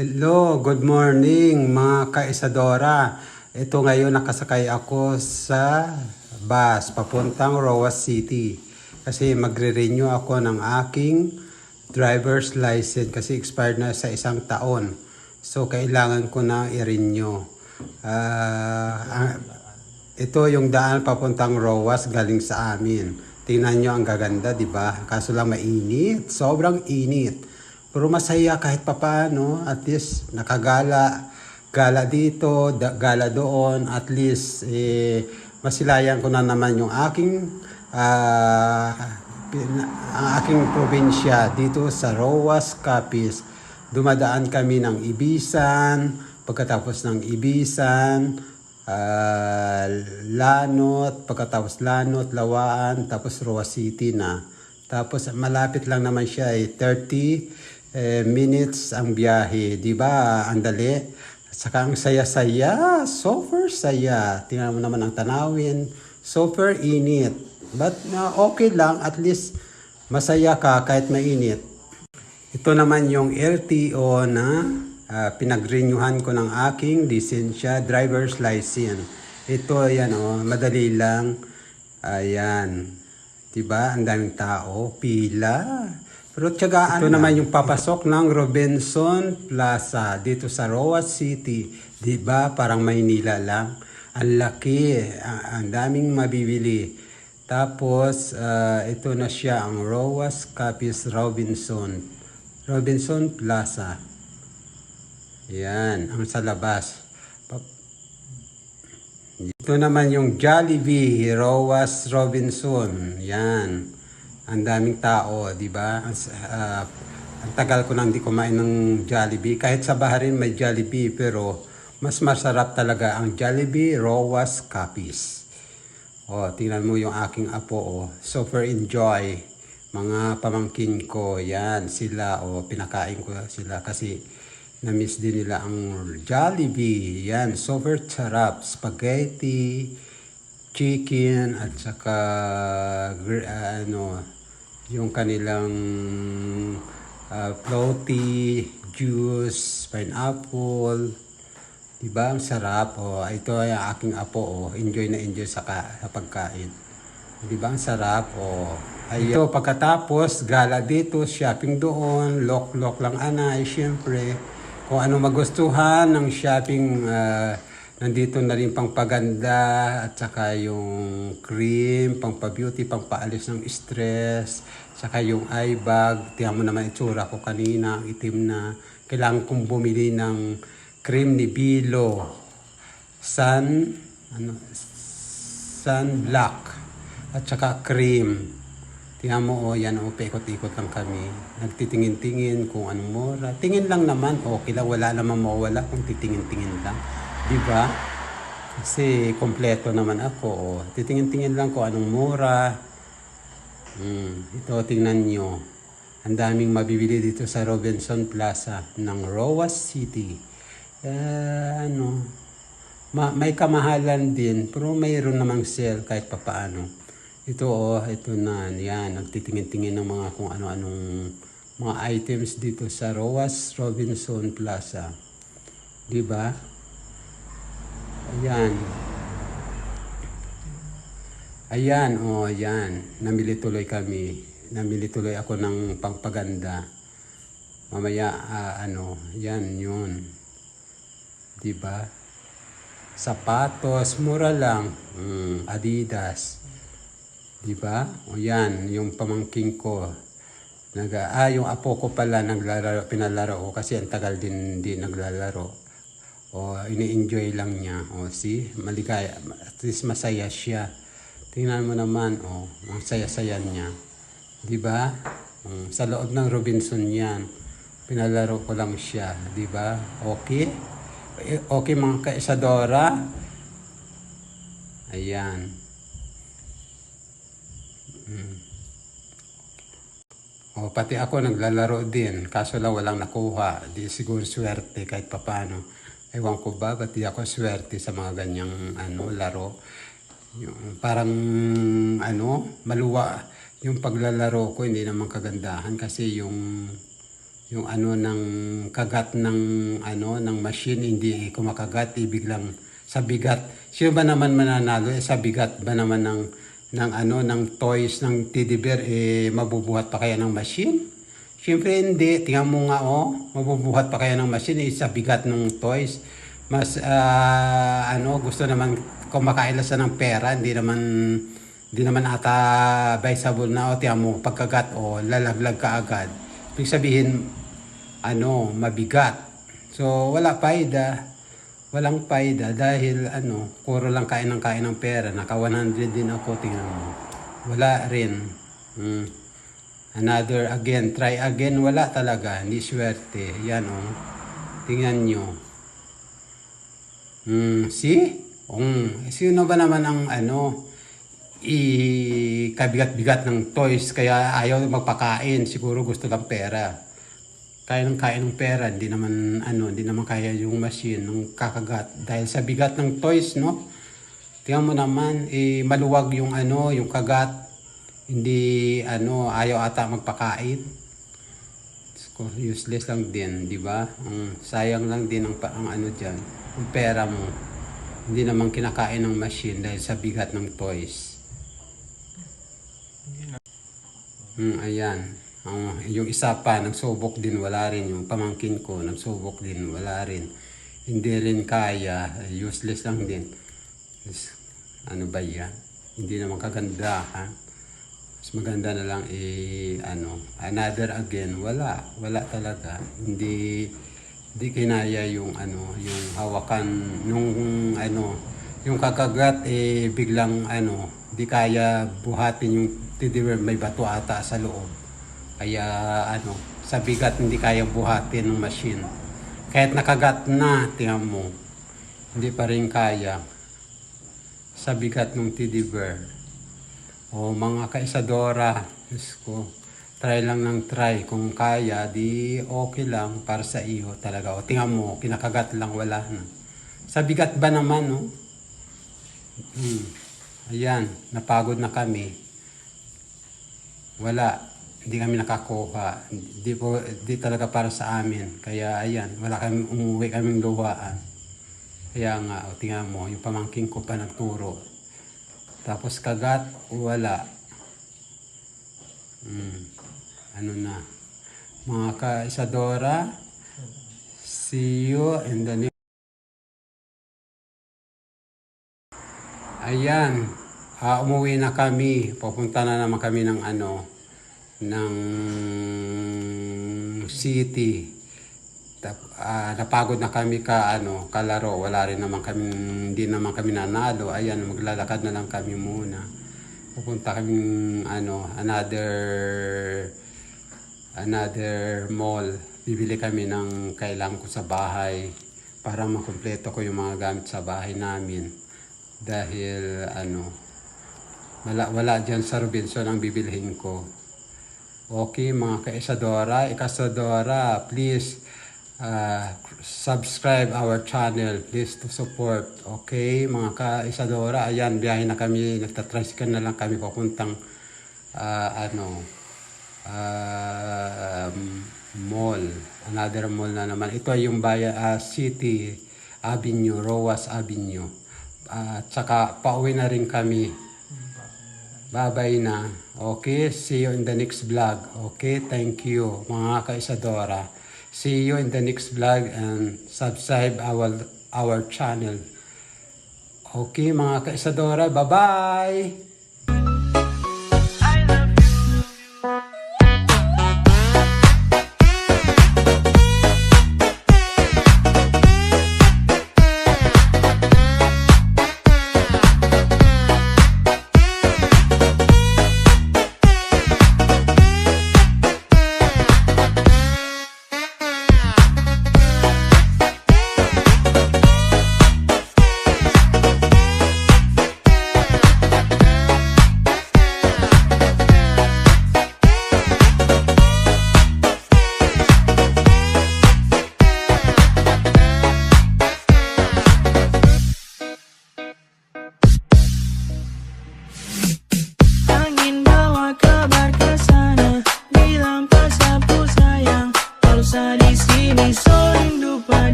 Hello, good morning mga ka-Isadora. Ito ngayon nakasakay ako sa bus papuntang Roas City. Kasi magre-renew ako ng aking driver's license kasi expired na sa 1 taon. So kailangan ko na i-renew. Ito yung daan papuntang Roas galing sa amin. Tingnan nyo ang gaganda, di ba? Kaso lang mainit, sobrang init. Pero masaya kahit papaano, at least nakagala, gala dito, gala doon, at least masilayan ko na naman yung aking ang aking probinsya dito sa Roas, Capiz. Dumadaan kami ng Ibisan, pagkatapos ng Ibisan, Lanot, pagkatapos Lanot, Lawaan, tapos Roas City na. Tapos malapit lang naman siya 30 minutes ang biyahe, di ba? Ang dali. Saka ang saya-saya, super saya. Tingnan mo naman ang tanawin, super init. But okay lang, at least masaya ka kahit mainit. Ito naman yung LTO na pinag-renewhan ko ng aking lisensya, driver's license. Ito, yan madali lang. Ayan. Diba? Ang daming tao, pila. Pero tiyagaan. Ito naman yung papasok ng Robinson Plaza dito sa Roas City. Diba? Parang Maynila lang. Ang laki. Ang daming mabibili. Tapos, ito na siya ang Roas Capiz Robinson Plaza. Yan. Ang sa labas. Ito naman yung Jollibee, Roas Robinson. Yan. Ang daming tao, di ba? Ang tagal ko nang hindi kumain ng Jollibee. Kahit sa Bahrain may Jollibee, pero mas masarap talaga ang Jollibee Roas Capiz. Tingnan mo yung aking apo, super enjoy. Mga pamangkin ko, yan, sila, pinakain ko sila kasi na-miss din nila ang Jollibee. Yan, super sarap. Spaghetti, chicken, at saka yung kanilang floaty, juice, pineapple. Diba? Ang sarap. Ito ay aking apo. Enjoy na enjoy sa pagkain. Diba? Ang sarap. Ito, pagkatapos, gala dito, shopping doon, lok-lok lang anay, syempre. Kung ano magustuhan ng shopping, nandito na rin pang paganda at saka yung cream, pang pa-beauty, pang paalis ng stress, saka yung eye bag. Tingnan mo naman itsura ko kanina, itim na. Kailangan kong bumili ng cream ni Bilo. Sun Black at saka cream. Tingnan mo, yan paikot-ikot lang kami. Nagtitingin-tingin kung anong mura. Tingin lang naman, okay lang, wala namang mawala kung titingin-tingin lang. Diba? Kasi kompleto naman ako. Titingin-tingin lang kung anong mura. Ito, tingnan nyo. Ang daming mabibili dito sa Robinson Plaza ng Roas City. May kamahalan din, pero mayroon namang sale kahit papaano. Ito ito na, yan, nagtitingin-tingin ng mga kung ano-anong mga items dito sa Roas Robinson Plaza. Diba? Ayan. Ayan, yan. Namili tuloy kami. Namili tuloy ako ng pangpaganda. Mamaya, yan, yun. Diba? Sapatos, mura lang. Adidas. Diba? Yan, yung pamangking ko. Yung apo ko pala, pinalaro ko kasi ang tagal din naglalaro. Ini-enjoy lang niya. See? Maligaya. At least masaya siya. Tingnan mo naman, ang saya-saya niya. Diba? Sa loob ng Robinson yan. Pinalaro ko lang siya. Diba? Okay? Okay mga ka-Isadora? Ayan. Pati ako naglalaro din. Kaso lang walang nakuha. Di siguro swerte kahit papano. Ewan ko ba, ba't di ako swerte sa mga ganyang laro. Yung, parang maluwa yung paglalaro ko, hindi naman kagandahan kasi yung yung ano ng kagat ng ano ng machine hindi kumakagat, biglang sa bigat. Sino ba naman mananalo sa bigat ba naman ng ano ng toys ng teddy bear mabubuhat pa kaya ng machine? Siyempre hindi. Tingnan mo nga mabubuhat pa kaya ng machine sa bigat ng toys. Mas ano gusto naman kumakailasa ng pera, hindi naman ata advisable na tingnan mo pagkagat lalaglag ka agad. Ibig sabihin mabigat. So walang paida dahil puro lang kain ng pera. Naka 100 din ako, tingnan mo. Wala rin. Another again, try again, wala talaga, hindi swerte. Yan tingnan nyo. See? Sino ba naman ang kabigat-bigat ng toys kaya ayaw magpakain, siguro gusto lang pera. Kain ng pera, hindi naman kaya yung machine ng kakagat dahil sa bigat ng toys, no? Tingnan mo naman, maluwag yung yung kagat, hindi ayaw ata magpakain. Useless lang din, di ba? Sayang lang din ang diyan, ang pera mo. Hindi naman kinakain ng machine dahil sa bigat ng toys. Ayan. Yung isa pa, nagsubok din, wala rin. Yung pamangkin ko, nagsubok din, wala rin. Hindi rin kaya, useless lang din. Ano ba yan? Hindi naman kaganda, ha? Mas maganda na lang, another again, wala talaga. Hindi kinaya yung yung hawakan, yung kakagat, biglang, di kaya buhatin yung teddy bear, may bato ata sa loob. Kaya sa bigat hindi kaya buhatin ng machine. Kahit nakagat na, tingnan mo, hindi pa rin kaya sa bigat ng teddy bear. Mga ka-Isadora, Diyos ko, try lang ng try. Kung kaya, di okay lang para sa iyo talaga. Tingnan mo, kinakagat lang, wala na. Sa bigat ba naman, no? Ayan, napagod na kami. Wala. Hindi kami nakakuha. Di talaga para sa amin. Kaya ayan, umuwi kaming luhaan. Kaya nga, tingnan mo, yung pamangkin ko pa nagturo. Tapos kagat, wala. Na. Mga ka-Isadora, see you in the next. Ayan, umuwi na kami. Pupunta na naman kami ng ng city. Napagod na kami kalaro, wala rin naman kami, hindi naman kami nanalo. Ayan, maglalakad na lang kami muna. Pupunta kami another mall. Bibili kami ng kailangan ko sa bahay para makumpleto ko yung mga gamit sa bahay namin. Dahil wala dyan sa Robinson ang bibilhin ko. Okay, mga ka-Isadora, please subscribe our channel, please to support. Okay, mga ka-Isadora, ayan, biyahe na kami, nagtatricycle na lang kami papuntang mall, another mall na naman. Ito ay yung City Avenue, Roas Avenue. Tsaka pauwi na rin kami. Bye-bye na. Okay, see you in the next vlog. Okay, thank you mga ka-Isadora. See you in the next vlog and subscribe our channel. Okay mga ka-Isadora, bye-bye!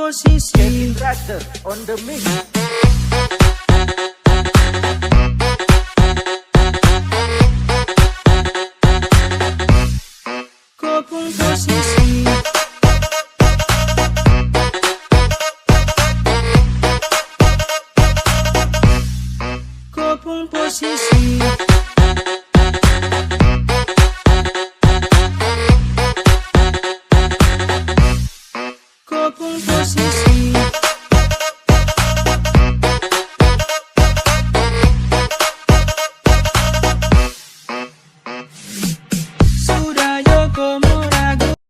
posisi Kevin Brother on the mix. Ko pong posisi